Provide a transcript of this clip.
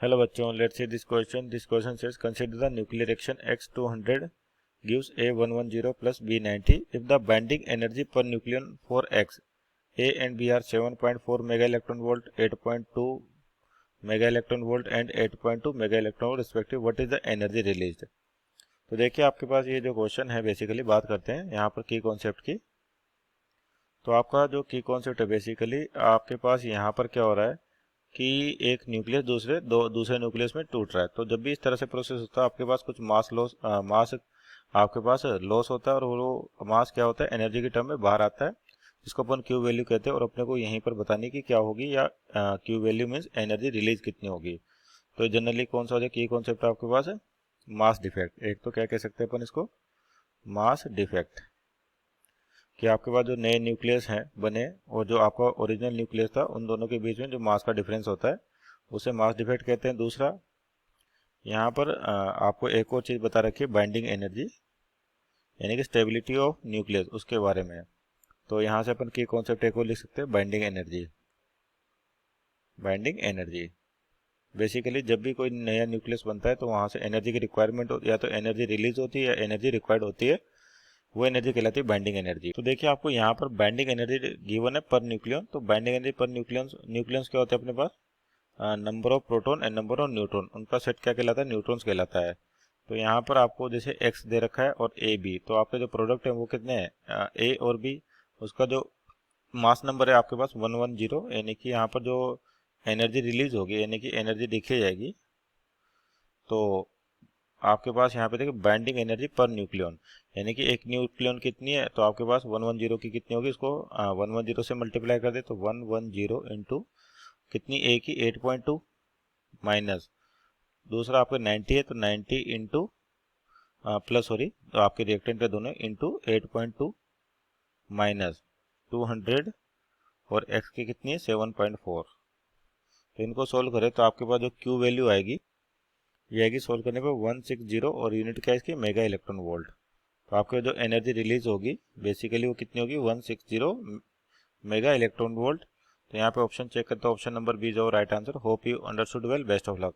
Hello बच्चों, let's see this question. This question says consider the nuclear reaction X200 gives A110 plus B90 if the binding energy per nucleon for X, A and B are 7.4 mega electron volt, 8.2 mega electron volt and 8.2 mega electron volt respective. What is the energy released? तो देखिए आपके पास ये जो question है basically बात करते हैं यहाँ पर की कॉन्सेप्ट की। तो आपका जो की कॉन्सेप्ट है बेसिकली आपके पास यहाँ पर क्या हो रहा है कि एक न्यूक्लियस दूसरे न्यूक्लियस में टूट रहा है। तो जब भी इस तरह से प्रोसेस होता है आपके पास कुछ मास आपके पास लॉस होता है और वो मास क्या होता है एनर्जी के टर्म में बाहर आता है, जिसको अपन क्यू वैल्यू कहते हैं। और अपने को यहीं पर बतानी कि क्या होगी या Q value means energy release कितनी होगी। तो जनरली कौन सा हो जाए की कॉन्सेप्ट आपके पास है मास डिफेक्ट। एक तो क्या कह सकते हैं अपन इसको मास डिफेक्ट, कि आपके पास जो नए न्यूक्लियस हैं बने और जो आपका ओरिजिनल न्यूक्लियस था उन दोनों के बीच में जो मास का डिफरेंस होता है उसे मास डिफेक्ट कहते हैं। दूसरा यहाँ पर आपको एक और चीज़ बता रखी है बाइंडिंग एनर्जी, यानी कि स्टेबिलिटी ऑफ न्यूक्लियस, उसके बारे में। तो यहाँ से अपन की कॉन्सेप्ट एक और लिख सकते हैं binding energy. Binding energy basically जब भी कोई नया न्यूक्लियस बनता है तो वहाँ से एनर्जी की रिक्वायरमेंट या तो एनर्जी रिलीज होती है या एनर्जी रिक्वायर्ड होती है, वो एनर्जी कहलाती है बाइंडिंग एनर्जी। तो देखिए आपको यहाँ पर बाइंडिंग एनर्जी गिवन है पर न्यूक्लियन। तो बाइंडिंग एनर्जी पर न्यूक्लियंस क्या होता है अपने पास number of proton and number of neutron, उनका सेट क्या कहलाता है न्यूट्रॉन्स कहलाता है। तो यहाँ पर आपको जैसे एक्स दे रखा है और ए बी, तो आपके जो प्रोडक्ट है वो कितने हैं ए और बी, उसका जो मास नंबर है आपके पास 110, यानी कि यहाँ पर जो एनर्जी रिलीज होगी यानी कि एनर्जी दिखी जाएगी। तो आपके पास यहाँ पे देखिए बाइंडिंग एनर्जी पर न्यूक्लियन, यानी कि एक न्यूक्लियन कितनी है तो आपके पास 110 की कितनी होगी, इसको 110 से मल्टीप्लाई कर दे तो 110 इंटू कितनी ए की 8.2 माइनस दूसरा आपका 90 है तो 90 इंटू प्लस सॉरी तो आपके रिएक्टेंट है दोनों इंटू 8.2 माइनस 200 और x की कितनी है 7.4। तो इनको सोल्व करें तो आपके पास जो Q वैल्यू आएगी ये आएगी सोल्व करने पे 160 और यूनिट क्या है इसकी मेगा इलेक्ट्रॉन वोल्ट। तो आपके जो एनर्जी रिलीज होगी बेसिकली वो कितनी होगी 160 मेगा इलेक्ट्रॉन वोल्ट। तो यहाँ पे ऑप्शन चेक करते हैं, ऑप्शन नंबर बी जो right answer. Hope you understood well, best of luck.